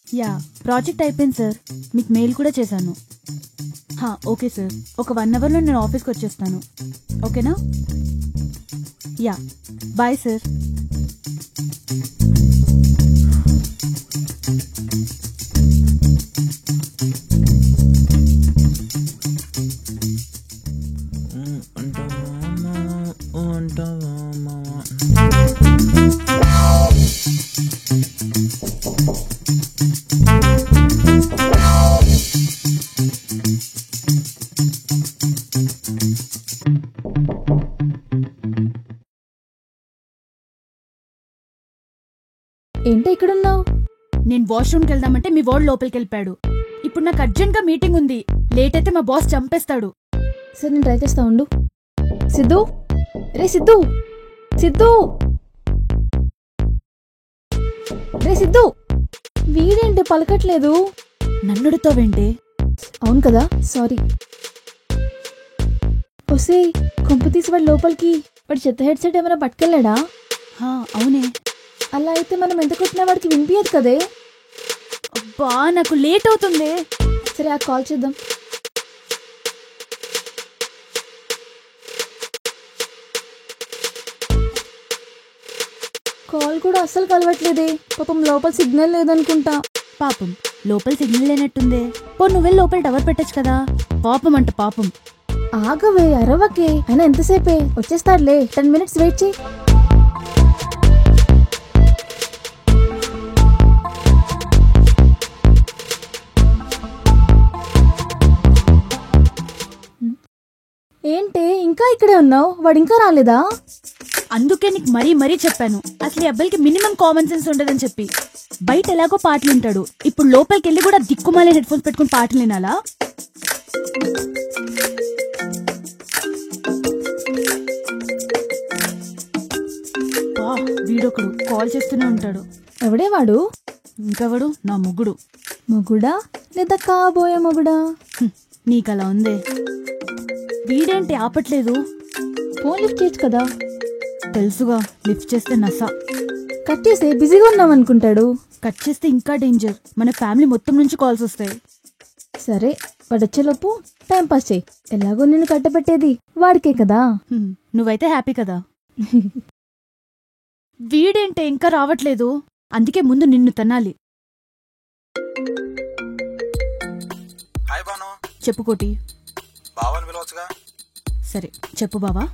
Yeah, project అయిపోయింది sir. మీకు mail కూడా చేశాను. ఓకే సార్, ఒక 1 అవర్లో నేను ఆఫీస్కి వచ్చేస్తాను. ఓకేనా? Yeah, bye sir. ఏంటి ఇక్కడున్నావు? నేను వాష్రూమ్కి వెళ్దామంటే మీ వాడు లోపలికి వెళ్ళిపోయాడు. ఇప్పుడు నాకు అర్జెంట్గా మీటింగ్ ఉంది. లేట్ అయితే మా బాస్ చంపేస్తాడు. సరే నేను ట్రై చేస్తా ఉండు. సిద్ధు, రే సిద్ధు, సిద్ధు, రే సిద్ధు. వీడేంటి పలకట్లేదు? నన్నుడుతావేంటి? అవును కదా, సారీ. ఒసే, కొంపు తీసి వాడు లోపలికి వాడు చెత్త హెడ్సెట్ ఏమైనా పట్టుకెళ్ళాడా? అవునే. అలా అయితే మనం ఎంత కొట్టినా వాడికి వినిపించదు కదే. అబ్బా, నాకు లేట్ అవుతుంది. సరే ఆ కాల్ చేద్దాం. కాల్ కూడా అస్సలు కలవట్లేదే. పాపం లోపల సిగ్నల్ లేదనుకుంటా. పాపం లోపల సిగ్నల్ లేనట్టుందే. నువ్వు వెళ్ళి లోపల టవర్ పెట్టచ్చు కదా. పాపం అంట పాపం. ఆగవే, అరవకే. అయినా ఎంతసేపే, వచ్చేస్తాడులే. 10 minutes వెయిట్ చేయి. ఏంటి ఇంకా ఇక్కడే ఉన్నావు? వాడు ఇంకా రాలేదా? అందుకే నీకు మరీ చెప్పాను, అసలు ఈ అబ్బాయికి మినిమం కామన్ సెన్స్ ఉండదని చెప్పి. బయట ఎలాగో పాటలు వింటాడు, ఇప్పుడు లోపలికి వెళ్ళి కూడా దిక్కుమాలే హెడ్ ఫోన్స్ పెట్టుకుని పాటలు వినాలా? వీడొకడు కాల్ చేస్తూనే ఉంటాడు. ఎవడే వాడు? ఇంకెవడు? నా మొగుడు. మొగుడా లేదా కాబోయే మొగుడా? నీకలా ఉందే. వీడేంటి ఆపట్లేదు? ఫోన్ లిఫ్ట్ చేయొచ్చు కదా. తెలుసుగా, లిఫ్ట్ చేస్తే నసా. కట్ చేస్తే బిజీగా ఉన్నాం అనుకుంటాడు. కట్ చేస్తే ఇంకా డేంజర్. మన ఫ్యామిలీ మొత్తం నుంచి కాల్స్ వస్తాయి. సరే, వాడు వచ్చేలోపు టైం పాస్ చేయి. ఎలాగో నిన్ను కట్టబెట్టేది వాడికే కదా. నువ్వైతే హ్యాపీ కదా. వీడేంటే ఇంకా రావట్లేదు? అందుకే ముందు నిన్ను తన్నాలి. చెప్పు కోటి. సరే చెప్పు బావా.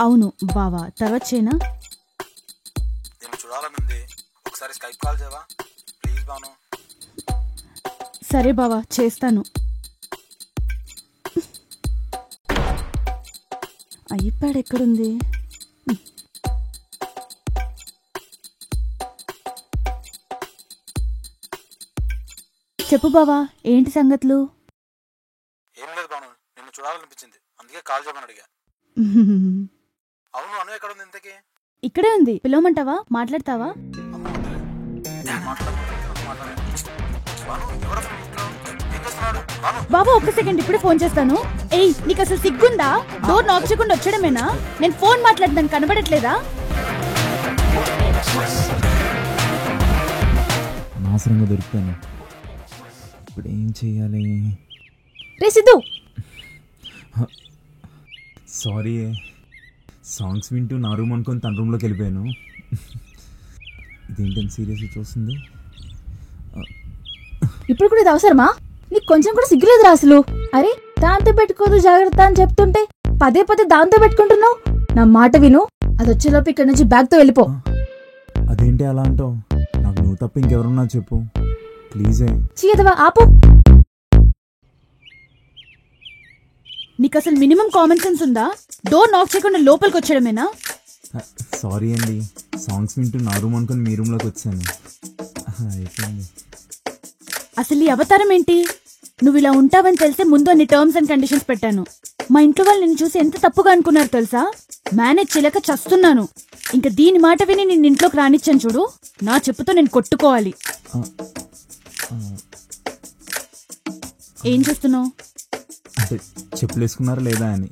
అవును బావా, తర్వాత చేయనా? సరే బావా, చేస్తాను. ఐప్యాడ్ ఎక్కడుంది? చెప్పు బావా, ఏంటి సంగతులు? ఏం లేదు బాను, నిన్ను చూడాలనిపించింది, అందుకే కాల్ చేయమని అడిగా. అవును, అను ఎక్కడ ఉంది ఇంతకీ? ఇక్కడే ఉంది, పిలవమంటావా? మాట్లాడతావా? బాబా ఒక్క సెకండ్, ఇప్పుడే ఫోన్ చేస్తాను. ఏయ్, నీకు అసలు సిగ్గుందా? డోర్ నాక్ చేయకుండా వచ్చడమేనా? నేను ఫోన్ మాట్లాడడానికి కనబడట్లేదా? నాసరంగా దొరికిపోయాను. ఇప్పుడు ఏం చెయ్యాలి? రే సిద్ధు, సారీ, సాంగ్స్ వింటూ నా రూమ్ అనుకొని తన రూమ్లోకి వెళ్ళిపోయాను. ఇదేంటని సీరియస్గా చూస్తుంది. ఇప్పుడు కూడా ఇది అవసరమా? నీకు కొంచెం కూడా సిగ్గులేదురా అసలు? అరే, దాంతో పెట్టుకోదు జాగ్రత్త అని చెప్తుంటే పదే దాంతో పెట్టుకుంటున్నావు. నా మాట విను, అది వచ్చేలోపు ఇక్కడ నుంచి బ్యాగ్తో వెళ్ళిపో. అదేంటి అలా అంటావు? నాకు నువ్వు తప్ప ఇంకెవరున్నా చెప్పు ప్లీజే. చీయదవా, ఆపు. నీకు అసలు మినిమం కామన్ సెన్స్ ఉందా? డోర్ నాక్ చేయకుండా లోపలికి వచ్చడమేనా? సారీ అండి, సాంగ్స్ వింటూ నా రూమ్ అనుకుని మీ రూమ్లోకి వచ్చాను. అయిపోయింది. అసలు ఈ అవతారం ఏంటి? నువ్వు ఇలా ఉంటావని తెలిసే ముందు అన్ని టర్మ్స్ అండ్ కండిషన్స్ పెట్టాను. మా ఇంట్లో వాళ్ళు నిన్ను చూసి ఎంత తప్పుగా అనుకున్నారు తెలుసా? మేనేజ్ చేయలేక చస్తున్నాను. ఇంకా దీని మాట విని నేను ఇంట్లోకి రానిచ్చాను చూడు, నా చెప్పుతో నేను కొట్టుకోవాలి. ఏం చేస్తున్నావు? అంటే చెప్పులు వేసుకున్నారా లేదా అని.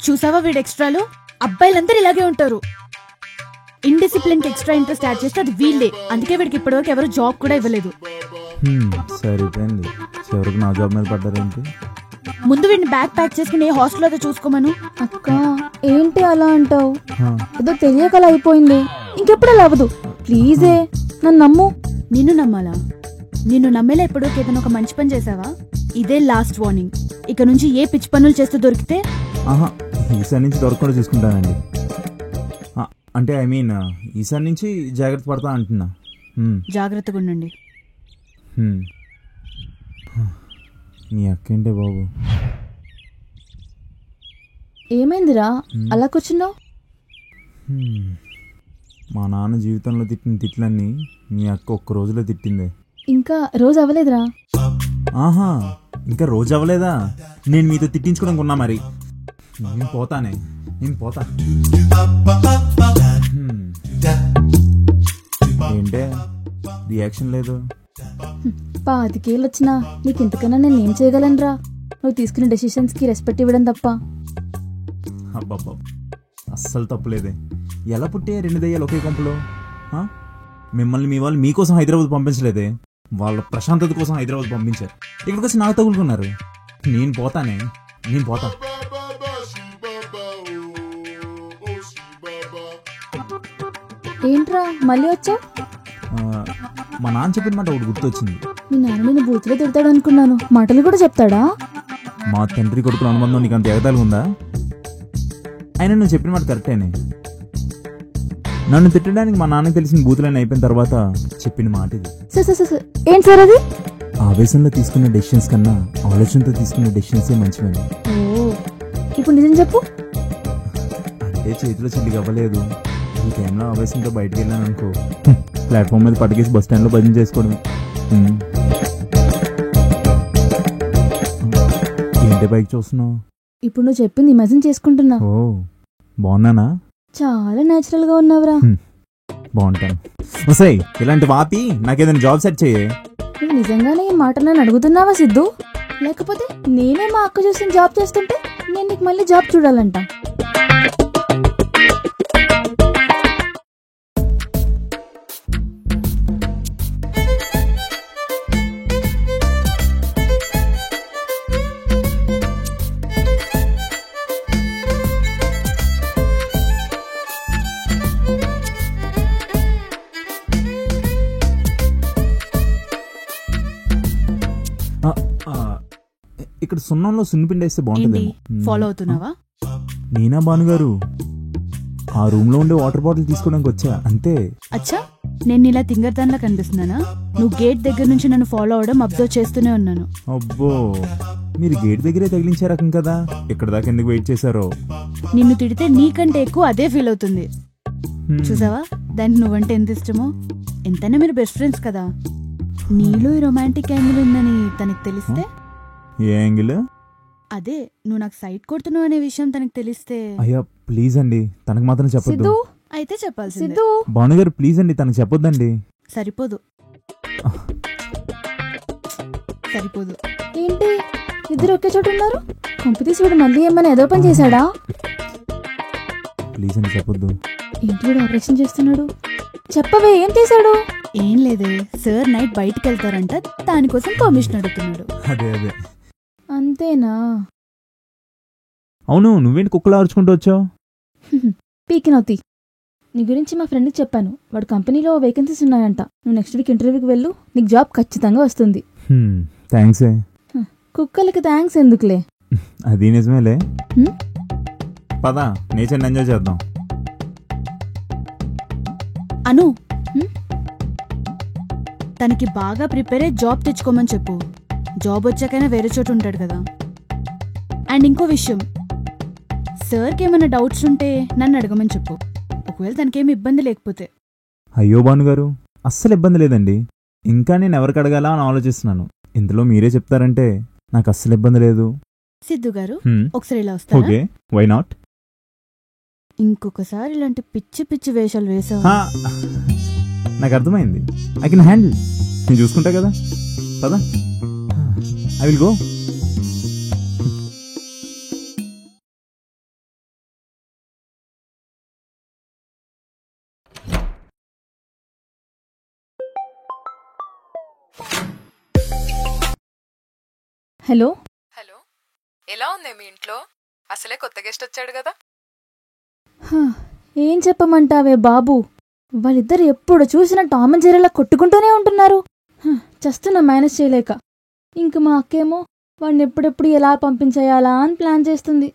చూసావా వీడు ఎక్స్ట్రాలు? అబ్బాయిలందరూ ఇలాగే ఉంటారు. ఇండిసిప్లిన్ కి ఎక్స్ట్రా ఇంట్రెస్ట్ యాడ్ చేస్తే అది వీళ్ళే. అందుకే వీడికి ఇప్పటివరకు ఎవరు జాబ్ కూడా ఇవ్వలేదు. సరిపోయింది, చివరికి నా జాబ్ మీద పడ్డారేంటి? ముందు వీడిని బ్యాగ్ ప్యాక్ చేసుకుని ఏ హాస్టల్ అయితే చూసుకోమను. అక్క ఏంటి అలా అంటావు? ఏదో తెలియకలా అయిపోయింది, ఇంకెప్పుడు అలా అవ్వదు. ప్లీజే నన్ను నమ్ము. నిన్ను నమ్మాలా? నిన్ను నమ్మేలా ఎప్పుడో ఏదైనా ఒక మంచి పని చేసావా? ఇదే లాస్ట్ వార్నింగ్. ఇక నుంచి ఏ పిచ్చి పనులు చేస్తూ దొరికితే ఈసారి నుంచి దొరకకుండా చూసుకుంటానండి. అంటే ఐ మీన్ ఈసారి నుంచి జాగ్రత్త పడతా అంటున్నా. జాగ్రత్తగా ఉండండి. మీ అక్కేంటే బాబు? ఏమైందిరా అలా కూర్చున్నావు? మా నాన్న జీవితంలో తిట్టిన తిట్లన్నీ మీ అక్క ఒక్క రోజులో తిట్టిందే. ఇంకా రోజు అవ్వలేదురా? ఆహా, ఇంకా రోజు అవ్వలేదా? నేను మీతో తిట్టించుకోవడానికి ఉన్నా. మరి నేను పోతానే, నేను పోతా. ఏంటే రియాక్షన్ లేదు? 25 ఏళ్ళు వచ్చినా నీకు ఇంతకన్నా నేను ఏం చేయగలనురా? నువ్వు తీసుకునే డెసిషన్స్ కి రెస్పెక్ట్ ఇవ్వడం తప్ప. అబ్బబ్బా, అస్సలు తప్పులేదే. ఎలా పుట్టే 2 దయ్యాలు ఒకే కొంపలో? మిమ్మల్ని మీ వాళ్ళు మీకోసం హైదరాబాద్ పంపించలేదే, వాళ్ళ ప్రశాంతత కోసం హైదరాబాద్ పంపించారు. ఇక్కడికి వచ్చి నాకు తగులుకున్నారు. నేను పోతానే, నేను పోతా. ఏంట్రా మళ్ళీ వచ్చావు? మా నాన్న చెప్పిన మాట ఒకటి గుర్తొచ్చింది. మీ నాన్న నేను బూతులో తిడతాడు అనుకున్నాను, మాటలు కూడా చెప్తాడా? మా తండ్రి కొడుకుల అనుబంధం నీకు అంత ఎగతాళిగా ఉందా? అయినా నువ్వు చెప్పిన మాట కరెక్టేనే. నన్ను తిట్టడానికి మా నాన్నకి తెలిసిన బూతులన్నీ అయిపోయిన తర్వాత చెప్పిన మాట ఇది. ఏంటి సార్ అది? ఆవేశంలో తీసుకున్న డెసిషన్స్ కన్నా ఆలోచనతో తీసుకున్న డెసిషన్సే మంచివని. ఓ, ఇప్పుడు నిజం చెప్పు. అంటే చేతిలో చిల్లిగా అవ్వలేదు. ఈ టైంలో ఆవేశంతో బయటకు వెళ్ళాను అనుకో, ప్లాట్ఫామ్ మీద పట్టుకేసి బస్ స్టాండ్లో భజన చేసుకోవడమే. ఏంటి బైక్ చూస్తున్నావు? ఇప్పుడు నువ్వు చెప్పింది ఇమాజిన్ చేసుకుంటున్నా. ఓ, బాగున్నానా? చాలా నేచురల్ గా ఉన్నావురా. బాగుంటాను. వస్తాయి ఇలాంటి వాపి నాకేదైనా జాబ్ సెట్ చేయే. నువ్వు నిజంగానే ఈ మాట నన్ను అడుగుతున్నావా సిద్ధు? లేకపోతే నేనే మా అక్క చూసిన జాబ్ చేస్తుంటే నేను నీకు మళ్ళీ జాబ్ చూడాలంట? ఇక్కడ సున్నంలో సున్నిపిండి వేస్తే బాగుంటుంది. ఫాలో అవుతున్నావా? నేనా భానుగారు, ఆ రూమ్ లో ఉండే వాటర్ బాటిల్ తీసుకోవడానికి వచ్చా అంతే. అచ్చా, నేను ఇలా తింగర్దాన్లా కనిపిస్తున్నానా? నువ్వు గేట్ దగ్గర నుంచి నన్ను ఫాలో అవడం అబ్జర్వ్ చేస్తూనే ఉన్నాను. అబ్బో, మీరు గేట్ దగ్గరే తగిలించే రకం కదా, ఇక్కడ దాకా ఎందుకు వెయిట్ చేశారో? నిన్ను తిడితే నీకంటే ఎక్కువ అదే ఫీల్ అవుతుంది. చూసావా దానికి నువ్వంటే ఎంత ఇష్టమో? ఎంతైనా మీరు బెస్ట్ ఫ్రెండ్స్ కదా. నీలో ఈ రొమాంటిక్ యాంగిల్ ఉందని తనకి తెలిస్తే? ఏ యాంగిల్? అదే నువ్వు నాకు సైట్ కొడుతున్నావు అనే విషయం తనకి తెలిస్తే? అయ్యా ప్లీజ్ అండి, తనకు మాత్రం చెప్పొద్దు. అయితే చెప్పాల్సి. సిద్ధు, భానుగారు ప్లీజ్ అండి, తనకు చెప్పొద్దండి. సరిపోదు. సరిపోదు. ఏంటి ఇద్దరు ఒకే చోట ఉన్నారు? కంపెనీస్ వీడు మళ్ళీ ఏమైనా ఏదో పని చేశాడా? ప్లీజ్ అండి చెప్పొద్దు. ఏంటి వీడు ఆపరేషన్ చేస్తున్నాడు? చెప్పవే, ఏం చేశాడు? ఏం లేదే, సార్ నైట్ బయటికి వెళ్తారంట, దానికోసం పర్మిషన్ అడుగుతున్నాడు. అదే అదే. అంతేనా? అవును, నువ్వేంటి కుక్కలా అరుచుకుంటూ వచ్చావు? పీకినవుతి. నీ గురించి మా ఫ్రెండ్కి చెప్పాను, వాడు కంపెనీలో వేకెన్సీస్ ఉన్నాయంట. నువ్వు నెక్స్ట్ వీక్ ఇంటర్వ్యూకి వెళ్ళు, నీకు జాబ్ ఖచ్చితంగా వస్తుంది. థ్యాంక్స్. కుక్కలకి థ్యాంక్స్ ఎందుకులే? అది నిజమేలే. పదా నేచర్ని ఎంజాయ్ చేద్దాం. అను, తనకి బాగా ప్రిపేర్ అయ్యి జాబ్ తెచ్చుకోమని చెప్పు. జాబ్ వచ్చాకైనా వేరే చోటు ఉంటాడు కదా. అండ్ ఇంకో విషయం, సార్కి ఏమైనా డౌట్స్ ఉంటే నన్ను అడగమని చెప్పు, ఒకవేళ తనకేమి ఇబ్బంది లేకపోతే. అయ్యో భానుగారు, అస్సలు ఇబ్బంది లేదండి. ఇంకా నేను ఎవరికి అడగాలా అని ఆలోచిస్తున్నాను. ఇంతలో మీరే చెప్తారంటే నాకు అస్సలు ఇబ్బంది లేదు. సిద్ధు గారు, ఒకసారి ఇలా వస్తారా? Okay, why not? ఇంకొకసారి ఇలాంటి పిచ్చి పిచ్చి వేషాలు వేసావు. నాకు అర్థమైంది. I can handle. నేను చూసుకుంటా కదా. పదా, I will go. Hello. Hello, ఎలా ఉంది మీ ఇంట్లో? అసలే కొత్త గెస్ట్ వచ్చాడు కదా. ఏం చెప్పమంటావే బాబు, వాళ్ళిద్దరు ఎప్పుడు చూసినా టామ్ అండ్ జెర్రీలా కొట్టుకుంటూనే ఉంటున్నారు. చస్తున్నా మేనేజ్ చేయలేక. ఇంక మా అక్కేమో వాడిని ఎప్పుడెప్పుడు ఎలా పంపించేయాలా అని ప్లాన్ చేస్తుంది.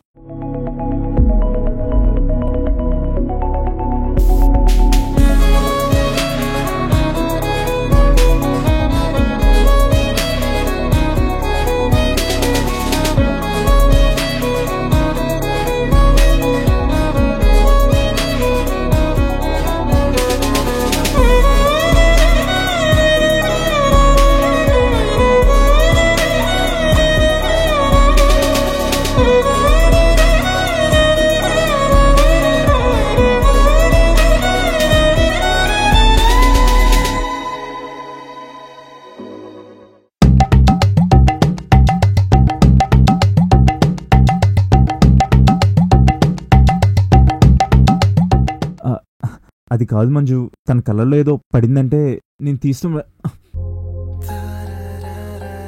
అది కాదు మంజు, తన కళ్ళల్లో ఏదో పడిందంటే నేను తీస్తున్నా.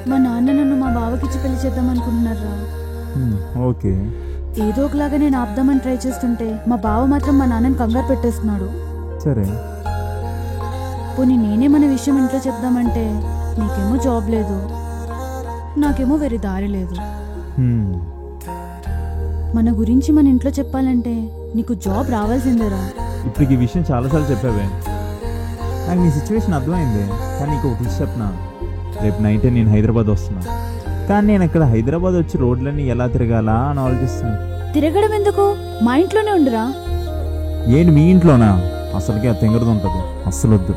మా నాన్న నన్ను మా బావకిచ్చి పెళ్లి చేద్దాం అనుకుంటున్నారా? ఓకే. ఏదో ఒకలాగా నేను ఆపుదామని ట్రై చేస్తుంటే మా బావ మాత్రం మా నాన్నని కంగారు పెట్టేస్తున్నాడు. సరే, పోనీ నేనే మన విషయం ఇంట్లో చెప్దామంటే నీకేమో జాబ్ లేదు, నాకేమో వేరే దారి లేదు. మన గురించి మన ఇంట్లో చెప్పాలంటే నీకు జాబ్ రావాల్సిందేరా. ఇప్పుడు ఈ విషయం చాలాసార్లు చెప్పావే, నాకు నీ సిచ్యువేషన్ అర్థమైంది. కానీ నీకు ఒక విషయం చెప్పనా, రేపు నైటే నేను హైదరాబాద్ వస్తున్నా. కానీ నేను ఇక్కడ హైదరాబాద్ వచ్చి రోడ్లన్నీ ఎలా తిరగాలా అని ఆలోచిస్తున్నా. తిరగడం ఎందుకు, మా ఇంట్లోనే ఉండురా. ఏంటి మీ ఇంట్లోనా? అసలుకి అది తెంగరది ఉంటుంది, అస్సలు వద్దు.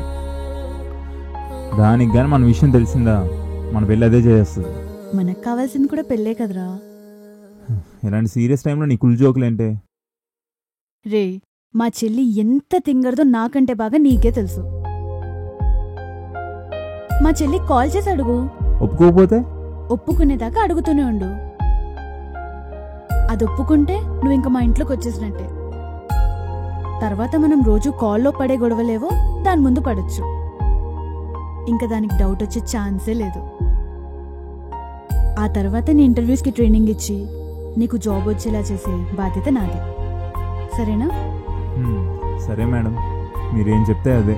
దానికి కానీ మన విషయం తెలిసిందా, మన పెళ్ళి అదే చేస్తుంది. మనకు కావాల్సింది కూడా పెళ్ళే కదరా. ఇలాంటి సీరియస్ టైంలో నీ కుల్ జోకులేంటే? రే, మా చెల్లి ఎంత తింగరదో నాకంటే బాగా నీకే తెలుసు. మా చెల్లి కాల్ చేసి అడుగు. ఒప్పుకోకపోతే? ఒప్పుకునేదాకా అడుగుతూనే ఉండు. అది ఒప్పుకుంటే నువ్వు ఇంక మా ఇంట్లోకి వచ్చేసినట్టే. తర్వాత మనం రోజు కాల్లో పడే గొడవలేవో దాని ముందు పడొచ్చు. ఇంకా దానికి డౌట్ వచ్చే ఛాన్సే లేదు. ఆ తర్వాత నీ ఇంటర్వ్యూస్కి ట్రైనింగ్ ఇచ్చి నీకు జాబ్ వచ్చేలా చేసే బాధ్యత నాది. సరేనా? సరే మేడం, మీరేం చెప్తే అదే.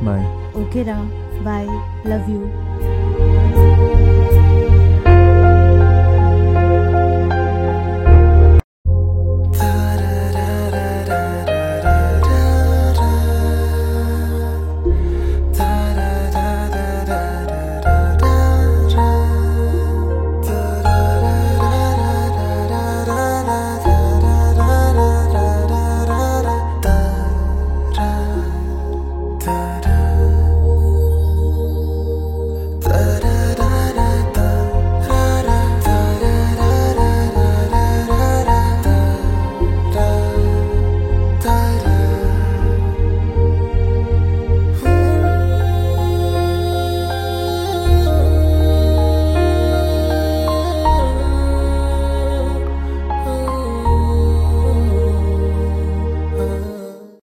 బాయ్. ఓకేరా, బాయ్, లవ్ యూ.